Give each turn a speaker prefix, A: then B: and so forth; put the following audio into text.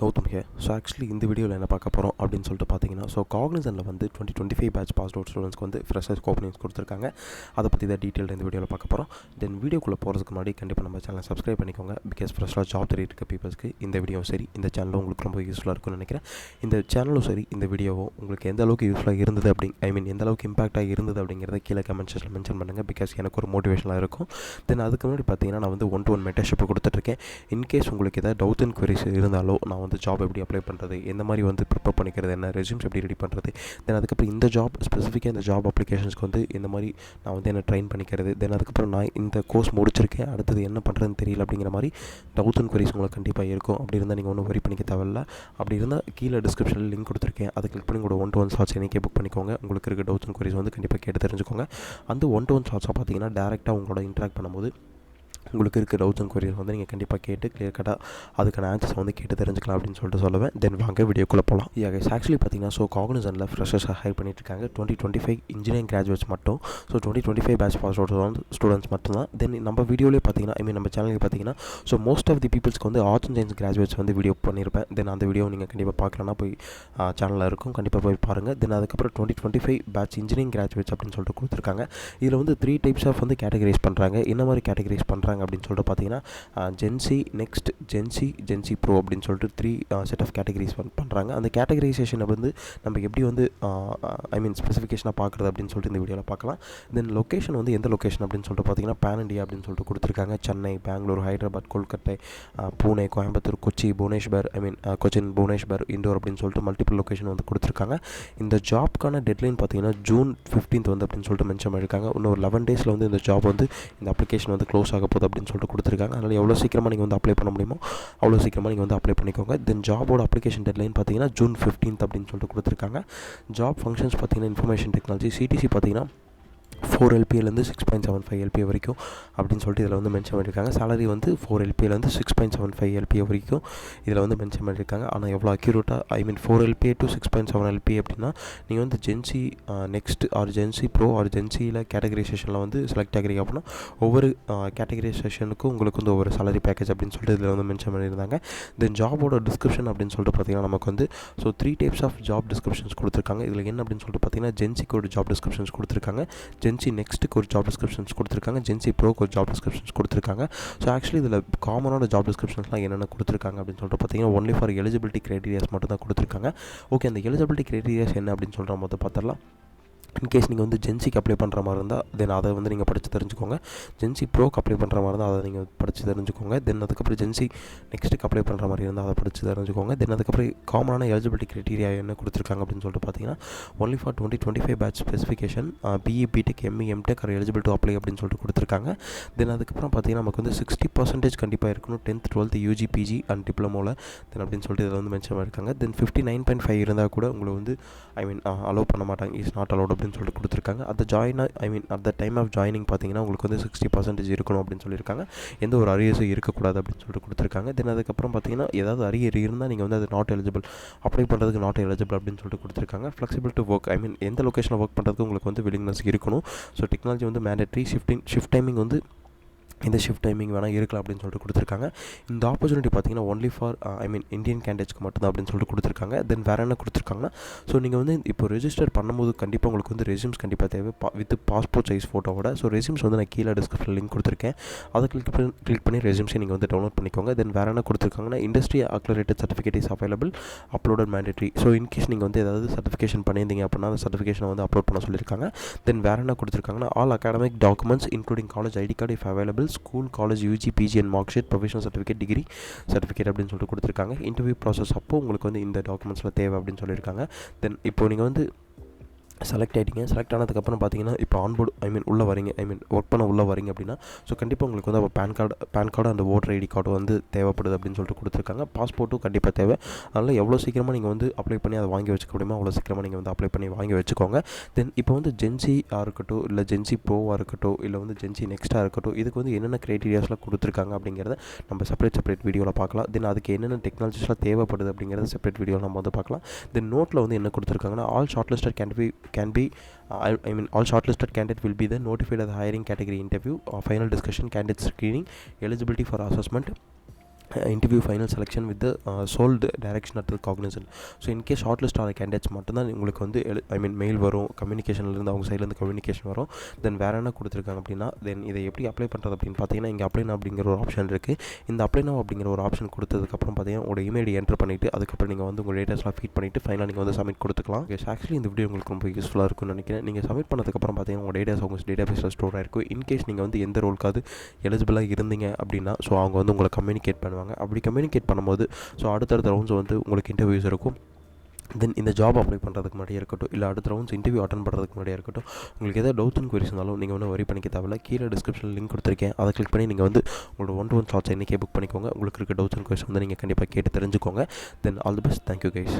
A: Gautham here. So actually இந்த வீடியோவில் என்ன பார்க்க போகிறோம் அப்படின்னு சொல்லிட்டு பார்த்தீங்கன்னா, ஸோ காக்னிசன்ட்டில் வந்து 2025 பேட்ச் பாஸ் அவுட் ஸ்டூடெண்ட்ஸ்க்கு வந்து ஃப்ரெஷர்ஸ் ஓப்பனிங்ஸ் கொடுத்துருக்காங்க. அதை பற்றி தான் டீட்டெயில் இந்த வீடியோவில் பார்க்க போகிறோம். தென் வீடியோக்குள்ளே போகிறதுக்கு முன்னாடி கண்டிப்பாக நம்ம சேனலை சப்ஸ்கிரைப் பண்ணிக்கோங்க. பிகாஸ் ஃப்ரெஷ்ஷாக ஜாப் தேடிட்டு இருக்க பீப்புள்ஸ்க்கு இந்த வீடியோவும் சரி, இந்த சேனலும் உங்களுக்கு ரொம்ப யூஸ்ஃபுல்லாக இருக்கும்னு நினைக்கிறேன். இந்த சேனலும் சரி, இந்த வீடியோவும் உங்களுக்கு எந்த அளவுக்கு யூஸ்ஃபுல்லாக இருந்தது எந்த அளவுக்கு இம்பாக்டாக இருந்தது அப்படிங்கிறத கீழே கமெண்ட் செக்ஷனில் மென்ஷன் பண்ணுங்கள். பிகாஸ் எனக்கு ஒரு மோட்டிவேஷனாக இருக்கும். தென் அதுக்கு முன்னாடி பார்த்தீங்கன்னா, நான் வந்து 1-to-1 மென்டர்ஷிப் கொடுத்துட்ருக்கேன். இன்கேஸ் உங்களுக்கு ஏதாவது டவுட் அண்ட் குவரிஸ் இருந்தாலோ, நான் வந்து ஜாப் எப்படி அப்ளை பண்ணுறது, எந்த மாதிரி வந்து ப்ரிப்பேர் பண்ணிக்கிறது, என்ன ரெஸ்யூம்ஸ் எப்படி ரெடி பண்ணுறது, தென் அதுக்கப்புறம் இந்த ஜாப் ஸ்பெசிஃபிக்காக இந்த ஜாப் அப்ளிகேஷன்ஸ்க்கு வந்து இந்த மாதிரி நான் வந்து என்ன ட்ரைன் பண்ணிக்கிறது, தென் அதுக்கப்புறம் நான் இந்த கோர்ஸ் முடிச்சிருக்கேன், அடுத்தது என்ன பண்ணுறதுன்னு தெரியல அப்படிங்கிற மாதிரி டவுட் அண்ட் குவரிஸ் உங்களுக்கு கண்டிப்பாக இருக்கும். அப்படி இருந்தால் நீங்கள் ஒன்றும் வரி பண்ணிக்க தேவையில்ல. அப்படி இருந்தால் கீழே டிஸ்கிரிப்ஷனில் லிங்க் கொடுத்துருக்கேன், அதை கிளிக் பண்ணி கூட 1-to-1 ஸ்லாட்ஸ் எனக்கே புக் பண்ணிக்கோங்க. உங்களுக்கு இருக்க டவுட்ஸ் அண்ட் குவரிஸ் வந்து கண்டிப்பாக கேட்டு தெரிஞ்சுக்கோங்க. அந்த 1-to-1 ஸ்லாட்ஸாக பார்த்தீங்கன்னா டேரெக்டாக உங்களோட இன்ட்ராக்ட் பண்ணும்போது உங்களுக்கு இருக்க டவுட்ஸ் அண்ட் குவரிஸ் வந்து நீங்கள் கண்டிப்பாக கேட்டு கிளியர் கட்டாக அதுக்கான ஆன்சர்ஸ் வந்து கேட்டு தெரிஞ்சுக்கலாம் அப்படின்னு சொல்லிட்டு சொல்லுவேன். தென் வாங்க வீடியோக்குள்ளே போகலாம். ஆக்சுவலி பார்த்தீங்கன்னா, ஸோ காக்னிசன்ட்டில் ஃப்ரெஷர்ஸாக ஹைர் பண்ணிட்டுருக்காங்க. 2025 இன்ஜினியரிங் கிராஜுவேட்ஸ் மட்டும். So 2025 batch pass out students மட்டும்தான். தென் நம்ம வீடியோலேயே பார்த்தீங்கன்னா, நம்ம சேனலுக்கு பார்த்தீங்கன்னா, ஸோ மோஸ்ட் ஆஃப் தி பீப்புள்ஸ்க்கு வந்து ஆர்ட்ஸ் அண்ட் சயின்ஸ் கிராஜுவேட்ஸ் வந்து வீடியோ பண்ணியிருப்பேன். தென் அந்த வீடியோ நீங்கள் கண்டிப்பாக பார்க்கலன்னா போய் சேனலில் இருக்கும், கண்டிப்பாக போய் பாருங்கள். தென் அதுக்கப்புறம் 2025 பேட்ச் இன்ஜினியரிங் கிராஜுவேட்ஸ் அப்படின்னு சொல்லிட்டு கொடுத்துருக்காங்க. இதில் வந்து 3 டைப்ஸ் ஆஃப் வந்து கேட்டகரைஸ் பண்ணுறாங்க. என்ன மாதிரி கேட்டகரைஸ் பண்ணுறாங்க அப்படின்னு சொல்லிட்டு பார்த்தீங்கன்னா, ஜென்சி, நெக்ஸ்ட் ஜென்சி ப்ரோ அப்படின்னு சொல்லிட்டு 3 செட் ஆஃப் கேட்டகரிஸ் பண்ணுறாங்க. அந்த கேட்டகரைசேஷனை வந்து நம்ம எப்படி வந்து ஸ்பெசிஃபிகேஷனாக பார்க்குறது அப்படின்னு சொல்லிட்டு இந்த வீடியோவில் பார்க்கலாம். தென் லொக்கேஷன் வந்து எந்த லொக்கேஷன் அப்படின்னு சொல்லிட்டு பார்த்தீங்கன்னா, பேன் இண்டியா அப்படின்னு சொல்லிட்டு கொடுத்துருக்காங்க. சென்னை, பெங்களூர், ஹைதராபாத், கொல்கட்டை, பூனே, கோயம்புத்தூர், கொச்சி, புவனேஸ்வர், கொச்சின், புவனேஸ்வர், இண்டோர் அப்படின்னு சொல்லிட்டு மல்டிபிள் லொக்கேஷன் வந்து கொடுத்துருக்காங்க. இந்த ஜாப்க்கான டெட்லைன் பார்த்தீங்கன்னா June 15th வந்து அப்படின்னு சொல்லிட்டு மென்ஷன் பண்ணியிருக்காங்க. இன்னும் ஒரு 11 days வந்து இந்த ஜாப் வந்து இந்த அப்ளிகேஷன் வந்து க்ளோஸ் ஆக போகுது அப்படின்னு சொல்லிட்டு கொடுத்துருக்காங்க. அதனால் எவ்வளோ சீக்கிரமாக நீங்கள் வந்து அப்ளை பண்ண முடியுமோ அவ்வளோ சீக்கிரமாக நீங்கள் வந்து அப்ளை பண்ணிக்கோங்க. தென் ஜாபோட அப்ளிகேஷன் டெட்லைன் பார்த்தீங்கன்னா June 15th அப்படின்னு சொல்லிட்டு கொடுத்துருக்காங்க. ஜாப் ஃபங்க்ஷன்ஸ் பார்த்தீங்கன்னா, இன்ஃபர்மேஷன் டெக்னாலஜி, சிடிசி பார்த்தீங்கன்னா 4 LPA 6.75 LPA வரைக்கும் அப்படின்னு சொல்லிட்டு இதில் வந்து மென்ஷன் பண்ணியிருக்காங்க. சேலரி வந்து 4 LPA 6.75 LPA வரைக்கும் இதில் வந்து மென்ஷன் பண்ணியிருக்காங்க. ஆனால் எவ்வளோ அக்யூரேட்டாக 4 LPA to 6.7 LPA அப்படின்னா, நீங்கள் வந்து GenC, next or GenC pro or ஜென்சியில் கேட்டகரைசேஷனில் வந்து செலக்ட் ஆகிறீங்க அப்படின்னா, ஒவ்வொரு கேட்டகரைசேஷனுக்கும் உங்களுக்கு வந்து ஒவ்வொரு சேலரி பேக்கேஜ் அப்படின்னு சொல்லிட்டு இதில் வந்து மென்ஷன் பண்ணியிருந்தாங்க. தென் ஜாபோட டிஸ்கிரிப்ஷன் அப்படின்னு சொல்லிட்டு பார்த்தீங்கன்னா, நமக்கு வந்து so 3 types of job descriptions கொடுத்துருக்காங்க. இதில் என்ன அப்படின்னு சொல்லிட்டு பார்த்தீங்கன்னா, ஜென்சிக்கு ஒரு ஜாப் டிஸ்கிரிப்ஷன்ஸ் கொடுத்துருக்காங்க, ஜென்சி நெக்ஸ்ட்டுக்கு ஒரு ஜாப் டிஸ்கிரிப்ஷன்ஸ் கொடுத்துருக்காங்க, ஜென்சி ப்ரோக்கு ஒரு ஜாப் டிஸ்கிரிப்ஷன்ஸ் கொடுத்துருக்காங்க. ஸோ ஆக்சுவலி இதில் காமனான ஜாப் டிஸ்கிரிப்ஷன்ஸ்லாம் என்னென்ன கொடுத்துருக்காங்க அப்படின்னு சொல்லிட்டு பார்த்தீங்கன்னா, ஒன்லி ஃபார் எலிஜிபிலிட்டி கிரைட்டீரியாஸ் மட்டும் தான் கொடுத்துருக்காங்க. ஓகே, அந்த எலிஜிபிலிட்டி கிரைட்டீரியாஸ் என்ன அப்படின்னு சொல்கிற போது பார்த்துடலாம். இன்கேஸ் நீங்கள் வந்து ஜென்சிக்கு அப்ளை பண்ணுற மாதிரி இருந்தால் தென் அதை வந்து நீங்கள் படித்து தெரிஞ்சுக்கோங்க. ஜென்சி ப்ரோக்கு அப்ளை பண்ணுற மாதிரி இருந்தால் அதை நீங்கள் படித்து தெரிஞ்சுக்கோங்க. தென் அதுக்கப்புறம் ஜென்சி நெக்ஸ்ட்டுக்கு அப்ளை பண்ணுற மாதிரி இருந்தால் அதை படித்து தெரிஞ்சுக்கோங்க. தென் அதுக்கப்புறம் காமனான எலிஜிபிலிட்டி கிரைட்டீரியா என்ன கொடுத்துருக்காங்க அப்படின்னு சொல்லிட்டு பார்த்தீங்கன்னா, only for 2025 batch specification BE, B.Tech, ME, M.Tech are eligible to apply அப்படின்னு சொல்லிட்டு கொடுத்துருக்காங்க. தென் அதுக்கப்புறம் பார்த்தீங்கன்னா, நமக்கு வந்து 60% கண்டிப்பாக இருக்கணும் 10th, 12th UG, PG and டிப்ளமோவில் தென் அப்படின்னு சொல்லிட்டு இதில் வந்து மென்ஷன் பண்ணியிருக்காங்க. தென் 59.5 இருந்தால் கூட உங்களை வந்து அலோவ் பண்ண மாட்டாங்க, இஸ் நாட் அலோட் அப்படின்னு சொல்லிட்டு கொடுத்துருக்காங்க. அந்த at the time of joining பார்த்தீங்கன்னா, உங்களுக்கு வந்து 60% இருக்கணும் அப்படின்னு சொல்லியிருக்காங்க. எந்த ஒரு அரியர்ஸும் இருக்கக்கூடாது அப்படின்னு சொல்லிட்டு கொடுத்துருக்காங்க. தென் அதுக்கப்புறம் பார்த்தீங்கன்னா, ஏதாவது அரியர் இருந்தால் நீங்கள் வந்து அது நாட் எலிஜிபிள், அப்ளை பண்ணுறதுக்கு நாட் எலிஜிபிள் அப்படின்னு சொல்லிட்டு கொடுத்துருக்காங்க. ஃப்ளெக்சிபிள் டு ஒர்க், எந்த லொக்கேஷனில் ஒர்க் பண்ணுறதுக்கு உங்களுக்கு வந்து வில்லிங்னஸ் இருக்கணும். ஸோ டெக்னாலஜி வந்து மேண்டேட்ரி, ஷிஃப்ட் டைமிங் வந்து இந்த ஷிஃப்ட் டைமிங் வேணால் இருக்கலாம் அப்படின்னு சொல்லிட்டு கொடுத்துருக்காங்க. இந்த ஆப்பர்ச்சுனிட்டி பார்த்தீங்கன்னா ஒன்லி ஃபார் இந்தியன் கேண்டிடேட்ஸ்க்கு மட்டும் தான் அப்படின்னு சொல்லிட்டு கொடுத்துருக்காங்க. தென் வேறு என்ன கொடுத்துருக்காங்கன்னா, ஸோ நீங்கள் வந்து இப்போ ரெஜிஸ்டர் பண்ணும்போது கண்டிப்பாக உங்களுக்கு வந்து ரெஸ்யூம்ஸ் கண்டிப்பாக தேவை வித் பாஸ்போர்ட் சைஸ் ஃபோட்டோவோட. ஸோ ரெஸ்யூம்ஸ் வந்து நான் கீழே டிஸ்கிரிப்ஷனில் லிங்க் கொடுத்துருக்கேன், அதை கிளிக் பண்ணி ரெஸ்யூம்ஸை நீங்கள் வந்து டவுன்லோட் பண்ணிக்கோங்க. தென் வேறு என்ன கொடுத்துருக்காங்கன்னா, industry accelerated certificate is available, uploaded mandatory. So in case நீங்கள் வந்து ஏதாவது சர்டிஃபிகேஷன் பண்ணியிருந்தீங்க அப்படின்னா அந்த சர்டிஃபிகேஷனை வந்து அப்லோட் பண்ண சொல்லியிருக்காங்க. தென் வேறு என்ன கொடுத்துருக்காங்கன்னா, all academic documents including college ID card if available, school, college, UG, PG and mark sheet, professional certificate, degree certificate அப்படின்னு சொல்லிட்டு கொடுத்துருக்காங்க. இன்டர்வியூ ப்ராசஸ் அப்போ உங்களுக்கு வந்து இந்த டாக்குமெண்ட்ஸில் தேவை அப்படின்னு சொல்லியிருக்காங்க. தென் இப்போ நீங்கள் வந்து செலக்ட் ஆகிட்டீங்க. செலக்ட் ஆனதுக்கப்புறம் பார்த்தீங்கன்னா, இப்போ ஆன்போர்டு உள்ளே வரீங்க, ஒர்க் பண்ண உள்ளே வரீங்க அப்படின்னா, ஸோ கண்டிப்பாக உங்களுக்கு வந்து அப்போ PAN card and voter ID card வந்து தேவைப்படுது அப்படின்னு சொல்லிட்டு கொடுத்துருக்காங்க. பாஸ்போர்ட்டும் கண்டிப்பாக தேவை. அதனால் எவ்வளோ சீக்கிரமாக நீங்கள் வந்து அப்ளை பண்ணி அதை வாங்கி வச்சுக்க முடியுமோ அவ்வளோ சீக்கிரமாக நீங்கள் வந்து அப்ளை பண்ணி வாங்கி வச்சுக்கோங்க. தென் இப்போ வந்து ஜென்சியாக இருக்கட்டும், இல்லை ஜென்சி ப்ரோவாக இருக்கட்டும், இல்லை வந்து ஜென்சி நெக்ஸ்ட்டாக இருக்கட்டும், இதுக்கு வந்து என்னென்ன க்ரைட்டீரியாஸ்லாம் கொடுத்துருக்காங்க அப்படிங்கிறத நம்ம செப்பரேட் வீடியோவில் பார்க்கலாம். தென் அதுக்கு என்னென்ன டெக்னாலஜிஸ்லாம் தேவைப்படுது அப்படிங்கிறத செப்பரேட் வீடியோவில் நம்ம வந்து பார்க்கலாம். தென் நோட்டில் வந்து என்ன கொடுத்துருக்காங்கன்னா, all short listed can be all shortlisted candidate will be then notified at the hiring category interview, final discussion, candidate screening, eligibility for assessment, interview final selection with sold direction at Cognizant. So in case short list ஆகிற candidates மட்டும்தான் உங்களுக்கு வந்து mail வரும், கம்யூனிகேஷன்லேருந்து அவங்க சைட்லேருந்து communication வரும். தென் வேறு என்ன கொடுத்துருக்காங்க அப்படின்னா, தென் இதை எப்படி அப்ளை பண்ணுறது அப்படின்னு பார்த்தீங்கன்னா, இங்கே அப்ளை now அப்படிங்கிற ஒரு ஆப்ஷன் இருக்குது. இந்த அப்ளை now அப்படிங்கிற ஒரு ஆப்ஷன் கொடுத்ததுக்கப்புறம் பார்த்தீங்கன்னா உங்களோட இமெயில் என்ட்ரு பண்ணிவிட்டு அதுக்கப்புறம் நீங்கள் வந்து உங்கள் டேட்டாஸ்லாம் ஃபீட் பண்ணிவிட்டு ஃபைனலாக நீங்கள் வந்து சப்மிட் கொடுத்துக்கலாம். ஆக்சுவலி இந்த வீடியோ உங்களுக்கு ரொம்ப யூஸ்ஃபுல்லாக இருக்கும்னு நினைக்கிறேன். நீங்கள் சப்மிட் பண்ணதுக்கப்புறம் பார்த்தீங்கன்னா உங்கள் டேட்டாஸ் உங்கள் டேட்டாபேஸில் ஸ்டோர் ஆகிருக்கும். இன்கேஸ் நீங்கள் வந்து எந்த ரோலுக்காவது எலிஜிபிளாக இருந்தீங்க அப்படின்னா ஸோ அவங்க வந்து உங்களை கம்யூனிகேட் பண்ணுவாங்க. அப்படி கம்யூனிகேட் பண்ணும்போது ஸோ அடுத்தடுத்த ரவுண்ட்ஸ் வந்து உங்களுக்கு இன்டர்வியூஸ் இருக்கும். தென் இந்த ஜாப் அப்ளை பண்ணுறதுக்கு முன்னாடியே இருக்கட்டும், இல்லை அடுத்த ரவுண்ட்ஸ் இன்டர்வியூ அட்டன் பண்ணுறதுக்கு முன்னாடியே இருக்கட்டும், உங்களுக்கு எதாவது டவுட்ஸ் அண்ட் குவரிஸ் இருந்தாலும் நீங்கள் வந்து வரி பண்ணிக்க தேவையில்ல. கீழே டிஸ்கிரிப்ஷனில் லிங்க் கொடுத்துருக்கேன், அதை கிளிக் பண்ணி நீங்கள் வந்து உங்களோட 1-to-1 ஸ்லாட்ஸ் இன்றைக்கே புக் பண்ணிக்கோங்க. உங்களுக்கு இருக்க டவுட்ஸ் அண்ட் குவரிஸ் வந்து நீங்கள் கண்டிப்பாக கேட்டு தெரிஞ்சுக்கோங்க. Then all the best. Thank you guys.